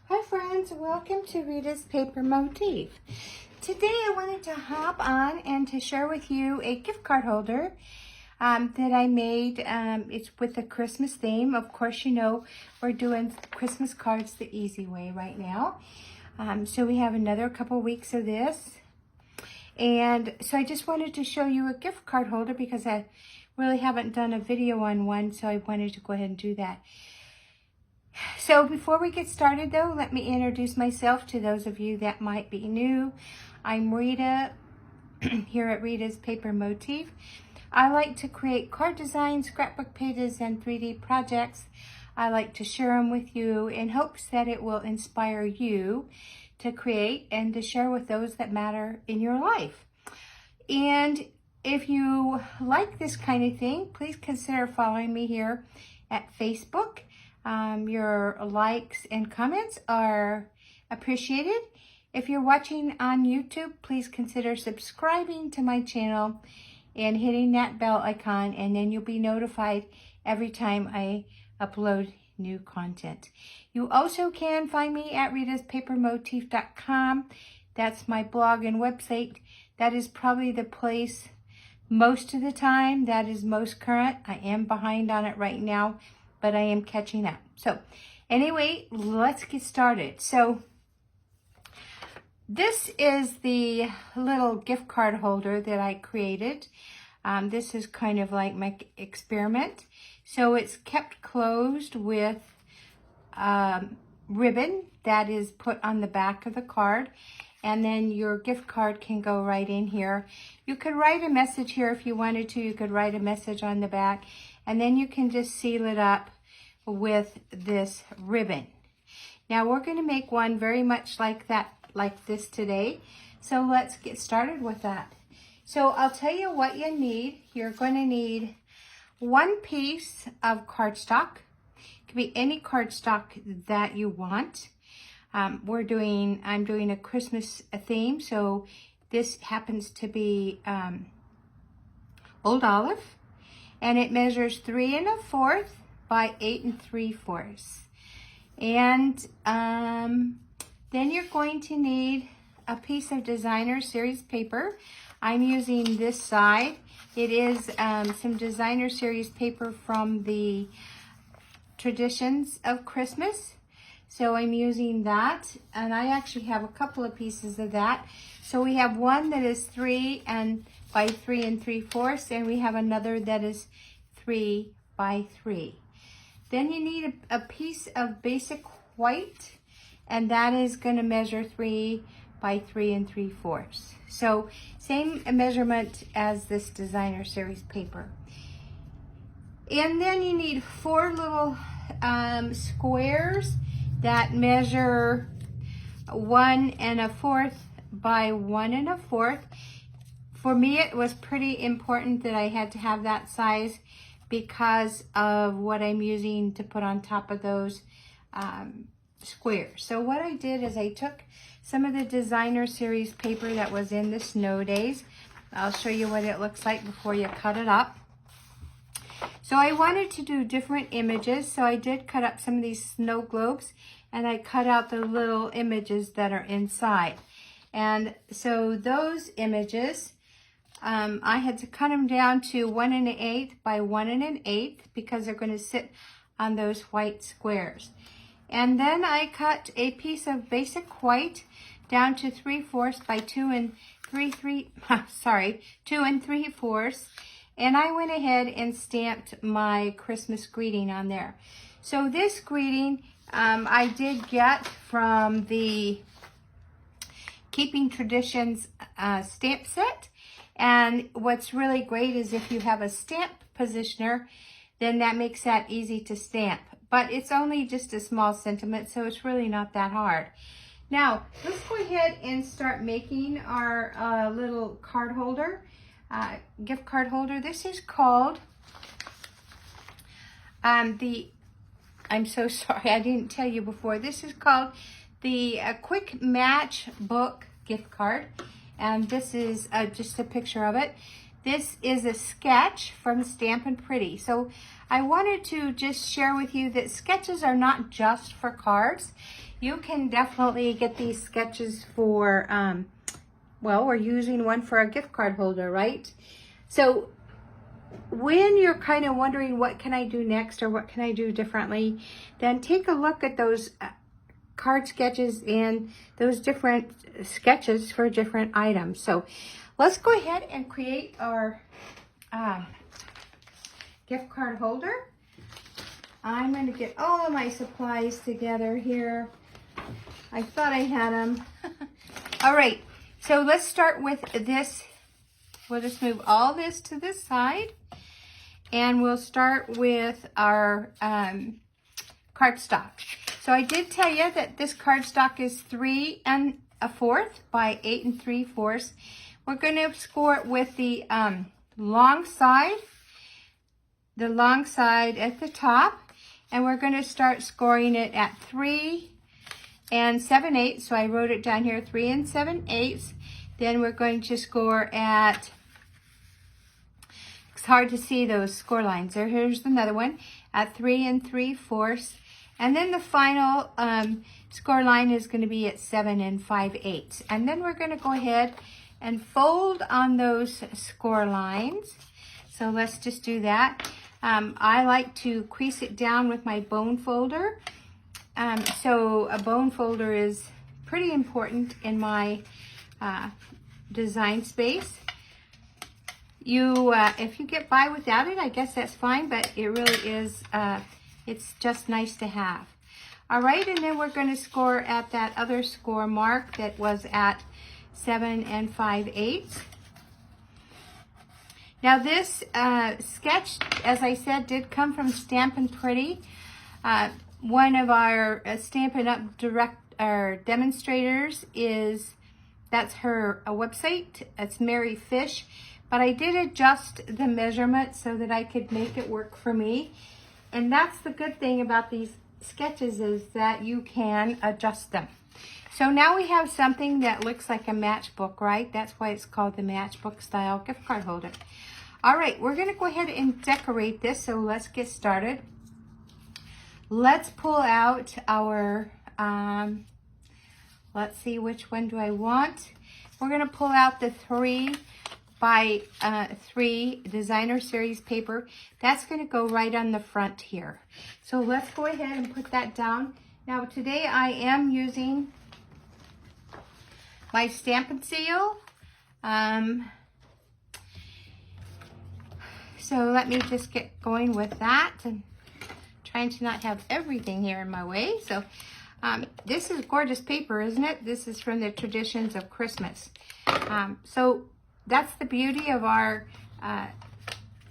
Hi friends, welcome to Rita's Paper Motif. Today I wanted to hop on and to share with you a gift card holder that I made. It's with a Christmas theme. Of course, you know we're doing Christmas cards the easy way right now. So we have another couple weeks of this. And so I just wanted to show you a gift card holder because I really haven't done a video on one, so I wanted to go ahead and do that. So before we get started though, let me introduce myself to those of you that might be new. I'm Rita here at Rita's Paper Motif. I like to create card designs, scrapbook pages, and 3D projects. I like to share them with you in hopes that it will inspire you to create and to share with those that matter in your life. And if you like this kind of thing, please consider following me here at Facebook. Your likes and comments are appreciated. If you're watching on YouTube, please consider subscribing to my channel and hitting that bell icon, and then you'll be notified every time I upload new content. You also can find me at ritaspapermotif.com. That's my blog and website. That is probably the place most of the time that is most current. I am behind on it right now, but I am catching up. So anyway, let's get started. So this is the little gift card holder that I created. This is kind of like my experiment. So it's kept closed with ribbon that is put on the back of the card. And then your gift card can go right in here. You could write a message here if you wanted to. You could write a message on the back. And then you can just seal it up with this ribbon. Now we're going to make one very much like that, like this today. So let's get started with that. So I'll tell you what you need. You're going to need one piece of cardstock. It could be any cardstock that you want. I'm doing a Christmas theme, so this happens to be Old Olive, and it measures 3 1/4 by 8 3/4. And then you're going to need a piece of designer series paper. I'm using this side. It is some designer series paper from the Traditions of Christmas. So I'm using that, and I actually have a couple of pieces of that. So we have one that is 3 by 3 3/4, and we have another that is 3 by 3. Then you need a piece of basic white, and that is going to measure 3 by 3 3/4. So same measurement as this designer series paper. And then you need 4 little squares that measure 1 1/4 by 1 1/4. For me, it was pretty important that I had to have that size because of what I'm using to put on top of those squares. So what I did is I took some of the designer series paper that was in the Snow Days. I'll show you what it looks like before you cut it up. So I wanted to do different images, so I did cut up some of these snow globes, and I cut out the little images that are inside. And so those images, I had to cut them down to 1 1/8 by 1 1/8 because they're going to sit on those white squares. And then I cut a piece of basic white down to 3/4 by 2 3/4. And I went ahead and stamped my Christmas greeting on there. So this greeting I did get from the Keeping Traditions stamp set. And what's really great is if you have a stamp positioner, then that makes that easy to stamp. But it's only just a small sentiment, so it's really not that hard. Now, let's go ahead and start making our little card holder. Gift card holder. This is called I'm so sorry, I didn't tell you before. This is called the Quick Matchbook gift card, and this is just a picture of it. This is a sketch from Stampin' Pretty. So I wanted to just share with you that sketches are not just for cards. you can definitely get these sketches for, well, we're using one for a gift card holder, right? So when you're kind of wondering what can I do next or what can I do differently, then take a look at those card sketches and those different sketches for different items. So let's go ahead and create our gift card holder. I'm going to get all of my supplies together here. I thought I had them. All right, so let's start with this. We'll just move all this to this side, and we'll start with our cardstock. So I did tell you that this cardstock is 3 1/4 by 8 3/4. We're going to score it with the long side at the top, and we're going to start scoring it at 3 7/8. So I wrote it down here, 3 7/8. Then we're going to score at, it's hard to see those score lines there. Here's another one at 3 3/4. And then the final score line is going to be at 7 5/8. And then we're going to go ahead and fold on those score lines. So let's just do that. I like to crease it down with my bone folder. So a bone folder is pretty important in my design space. If you get by without it, I guess that's fine, but it really is, it's just nice to have. All right, and then we're going to score at that other score mark that was at 7 5/8. Now this sketch, as I said, did come from Stampin' Pretty. One of our Stampin' Up! Demonstrators that's her website. It's Mary Fish. But I did adjust the measurement so that I could make it work for me. And that's the good thing about these sketches, is that you can adjust them. So now we have something that looks like a matchbook, right? That's why it's called the Matchbook style gift card holder. All right, we're going to go ahead and decorate this, so let's get started. Let's pull out our, let's see, which one do I want? We're going to pull out the 3 by 3 designer series paper. That's going to go right on the front here. So let's go ahead and put that down. Now today I am using my Stampin' Seal. So let me just get going with that, and trying to not have everything here in my way. So this is gorgeous paper, isn't it? This is from the Traditions of Christmas. So that's the beauty of our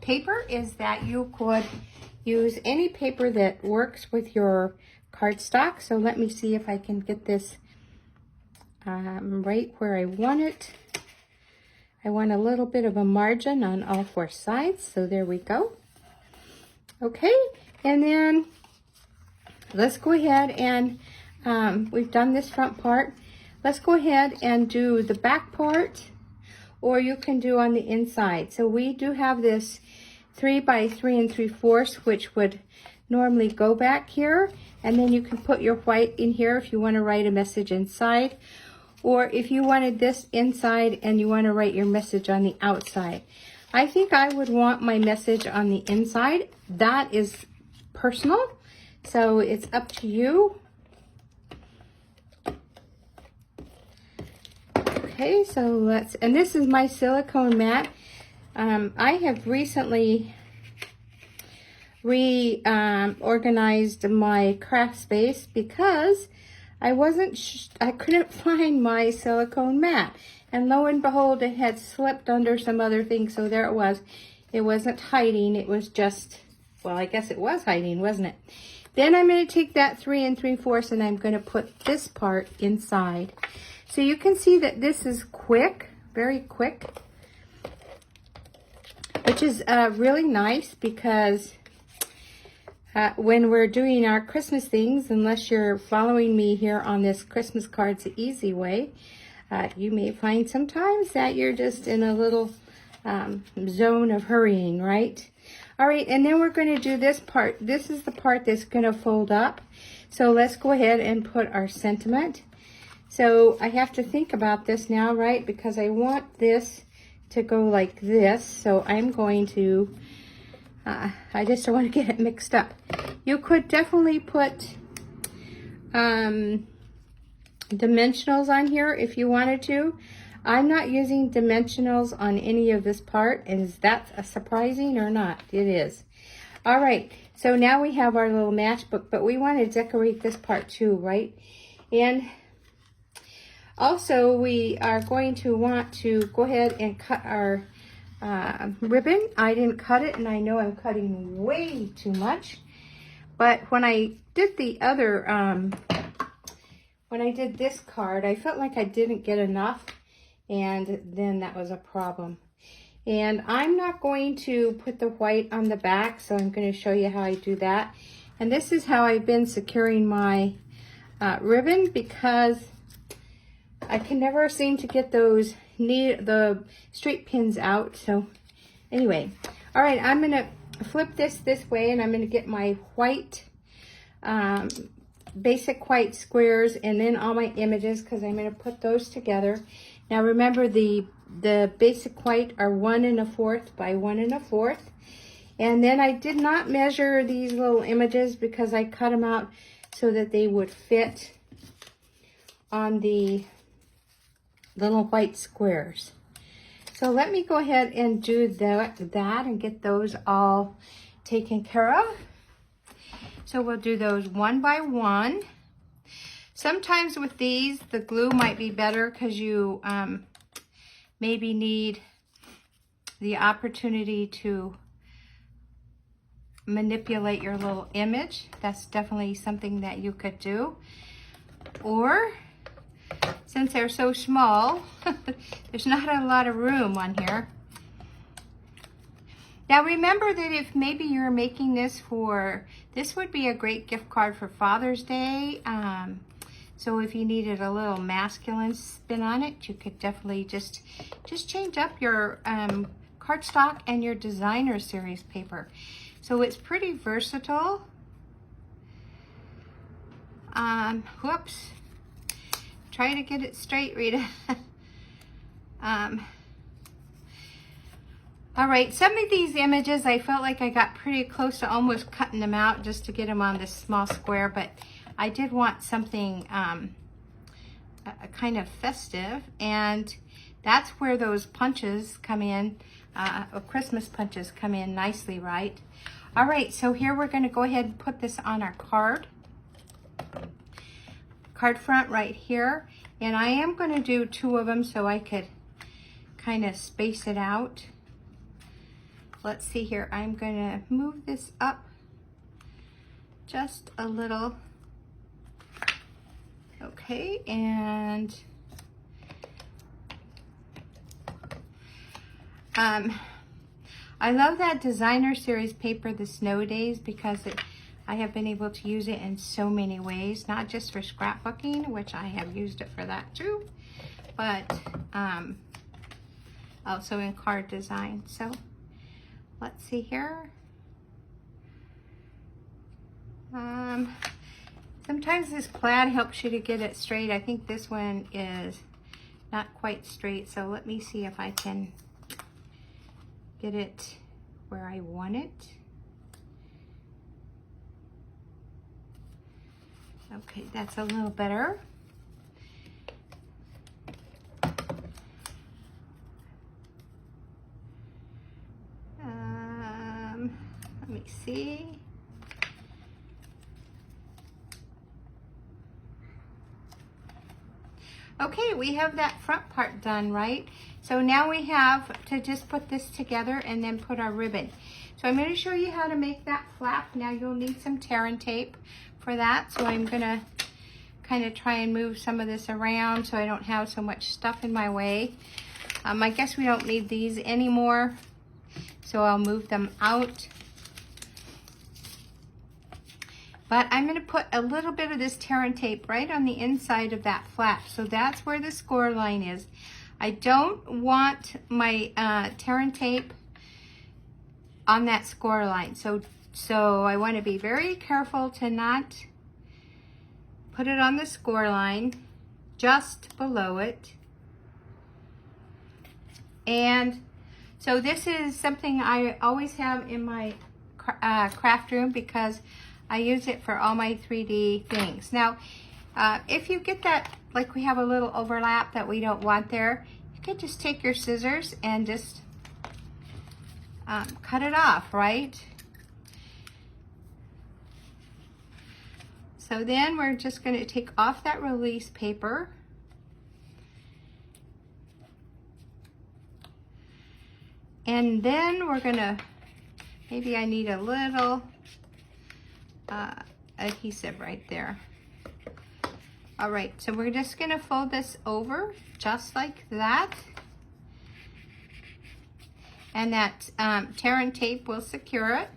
paper, is that you could use any paper that works with your cardstock. So let me see if I can get this right where I want it. I want a little bit of a margin on all 4 sides. So there we go. Okay, and then let's go ahead and we've done this front part. Let's go ahead and do the back part, or you can do on the inside. So we do have this 3 by 3 3/4, which would normally go back here, and then you can put your white in here if you want to write a message inside, or if you wanted this inside and you want to write your message on the outside. I think I would want my message on the inside. That is personal, so it's up to you. Okay, so let's, and this is my silicone mat. I have recently reorganized my craft space because I couldn't find my silicone mat. And lo and behold, it had slipped under some other things, so there it was. It wasn't hiding, it was just, well, I guess it was hiding, wasn't it? Then I'm going to take that 3 3/4 and I'm going to put this part inside. So you can see that this is quick, very quick, which is really nice, because when we're doing our Christmas things, unless you're following me here on this Christmas Cards the Easy Way, you may find sometimes that you're just in a little zone of hurrying, right? All right, and then we're going to do this part. This is the part that's going to fold up. So let's go ahead and put our sentiment. So I have to think about this now, right? Because I want this to go like this. So I'm going to, I just don't want to get it mixed up. You could definitely put dimensionals on here if you wanted to. I'm not using dimensionals on any of this part. Is that surprising or not? It is. All right, so now we have our little matchbook, but we want to decorate this part too, right? And also we are going to want to go ahead and cut our ribbon. I didn't cut it, and I know I'm cutting way too much. But when I did the other, when I did this card, I felt like I didn't get enough, and then that was a problem. And I'm not going to put the white on the back, so I'm going to show you how I do that. And this is how I've been securing my ribbon, because I can never seem to get those the straight pins out. So anyway, all right, I'm going to flip this way, and I'm going to get my white, basic white squares, and then all my images, because I'm going to put those together. Now remember, the basic white are 1 1/4 by 1 1/4. And then I did not measure these little images because I cut them out so that they would fit on the little white squares. So let me go ahead and do that and get those all taken care of. So we'll do those one by one. Sometimes with these, the glue might be better because you maybe need the opportunity to manipulate your little image. That's definitely something that you could do. Or, since they're so small, there's not a lot of room on here. Now remember that if maybe you're making this this would be a great gift card for Father's Day. So if you needed a little masculine spin on it, you could definitely just change up your cardstock and your designer series paper. So it's pretty versatile. Whoops. Try to get it straight, Rita. All right, some of these images, I felt like I got pretty close to almost cutting them out just to get them on this small square, but I did want something kind of festive, and that's where those punches come in, Christmas punches come in nicely, right? All right, so here we're gonna go ahead and put this on our card front right here, and I am gonna do 2 of them so I could kind of space it out. Let's see here, I'm gonna move this up just a little. Okay, and I love that designer series paper, the Snow Days, because I have been able to use it in so many ways, not just for scrapbooking, which I have used it for that too, but also in card design. So let's see here. Sometimes this plaid helps you to get it straight. I think this one is not quite straight, so let me see if I can get it where I want it. Okay, that's a little better. Let me see. Okay, we have that front part done, right? So now we have to just put this together and then put our ribbon. So I'm going to show you how to make that flap. Now you'll need some tear and tape for that. So I'm going to kind of try and move some of this around so I don't have so much stuff in my way. I guess we don't need these anymore, so I'll move them out. But I'm going to put a little bit of this tear and tape right on the inside of that flap. So that's where the score line is. I don't want my tear and tape on that score line. So I want to be very careful to not put it on the score line, just below it. And so this is something I always have in my craft room because I use it for all my 3D things. Now, if you get that, like we have a little overlap that we don't want there, you could just take your scissors and just cut it off, right? So then we're just going to take off that release paper. And then we're going to, maybe I need a little adhesive right there. All right, so we're just going to fold this over just like that. And that tear and tape will secure it.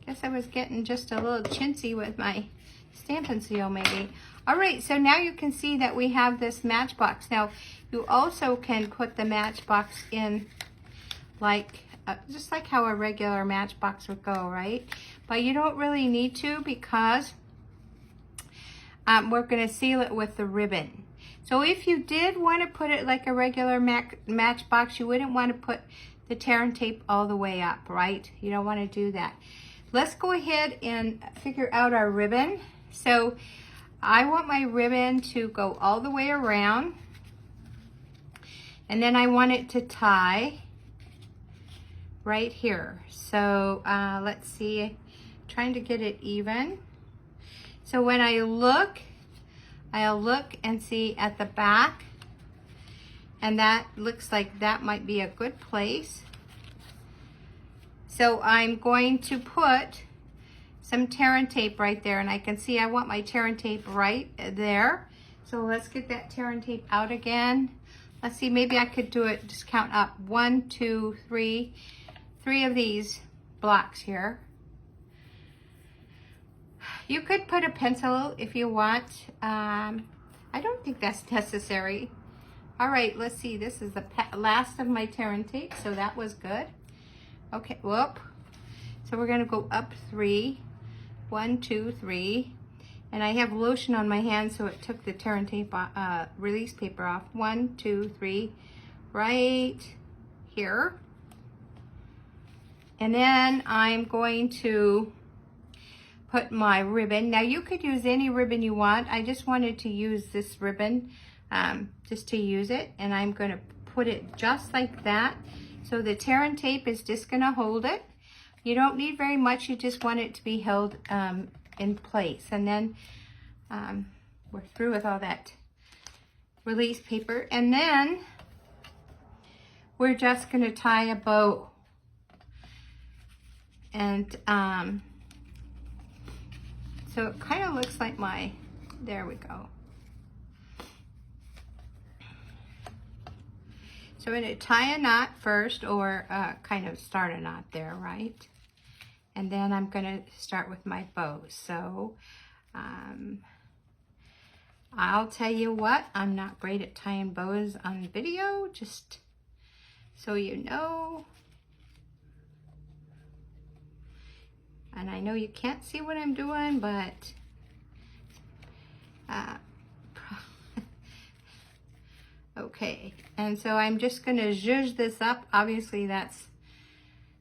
Guess I was getting just a little chintzy with my Stampin' Seal maybe. All right, so now you can see that we have this matchbox. Now, you also can put the matchbox in like, just like how a regular matchbox would go, right? But you don't really need to because we're gonna seal it with the ribbon. So if you did want to put it like a regular matchbox, you wouldn't want to put the tear and tape all the way up, right? You don't want to do that. Let's go ahead and figure out our ribbon. So I want my ribbon to go all the way around. And then I want it to tie right here. So let's see, trying to get it even. So when I look, I'll look and see at the back, and that looks like that might be a good place. So I'm going to put some tear and tape right there, and I can see I want my tear and tape right there. So let's get that tear and tape out again. Let's see, maybe I could do it, just count up. 1, 2, 3, 3 of these blocks here. You could put a pencil if you want. I don't think that's necessary. All right, let's see, this is the last of my tear and tape, so that was good. Okay, whoop. So we're gonna go up 3. 1, 2, 3. And I have lotion on my hand, so it took the tear and tape release paper off. 1, 2, 3, right here. And then I'm going to put my ribbon. Now you could use any ribbon you want. I just wanted to use this ribbon just to use it. And I'm gonna put it just like that. So the tear and tape is just gonna hold it. You don't need very much, you just want it to be held in place. And then we're through with all that release paper. And then we're just gonna tie a bow. And so it kind of looks like my, there we go. So I'm going to tie a knot first, or kind of start a knot there, right? And then I'm going to start with my bow. So I'll tell you what, I'm not great at tying bows on video, just so you know. And I know you can't see what I'm doing, but okay. And so I'm just going to zhuzh this up. Obviously that's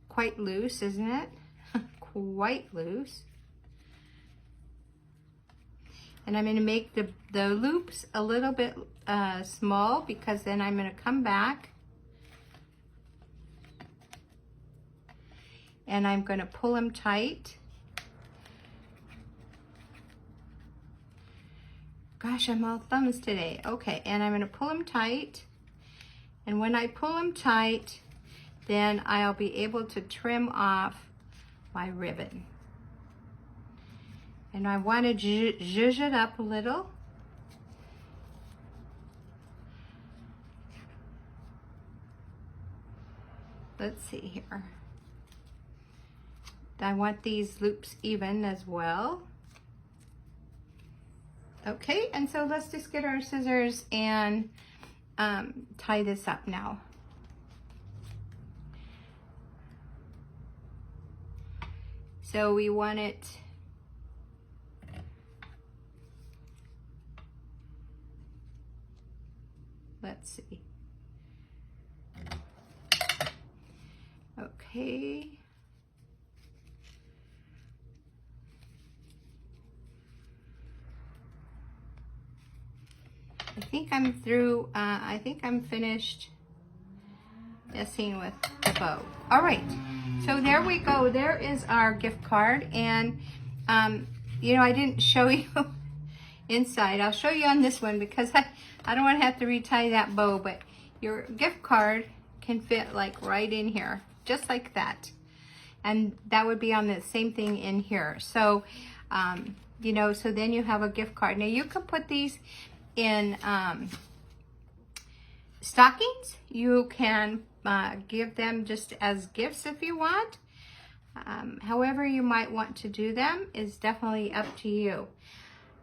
quite loose, isn't it? Quite loose. And I'm going to make the loops a little bit small, because then I'm going to come back and I'm going to pull them tight. Gosh, I'm all thumbs today. Okay, and I'm going to pull them tight. And when I pull them tight, then I'll be able to trim off my ribbon. And I want to zhuzh it up a little. Let's see here. I want these loops even as well. Okay, and so let's just get our scissors and tie this up now. So we want it let's see. Okay. I think I'm through, I think I'm finished messing with the bow. All right, so there we go. There is our gift card. And, you know, I didn't show you inside. I'll show you on this one because I don't want to have to retie that bow, but your gift card can fit like right in here, just like that. And that would be on the same thing in here. So, you know, so then you have a gift card. Now you can put these in stockings. You can give them just as gifts if you want. However you might want to do them is definitely up to you.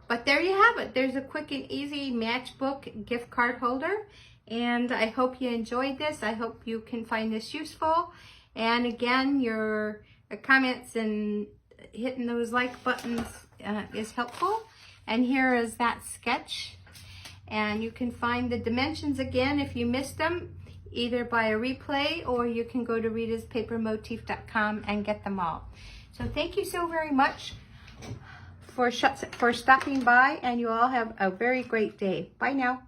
But there you have it. There's a quick and easy Matchbook gift card holder. And I hope you enjoyed this. I hope you can find this useful. And again, your comments and hitting those like buttons is helpful. And here is that sketch. And you can find the dimensions again if you missed them, either by a replay or you can go to ritaspapermotif.com and get them all. So thank you so very much for stopping by, and you all have a very great day. Bye now.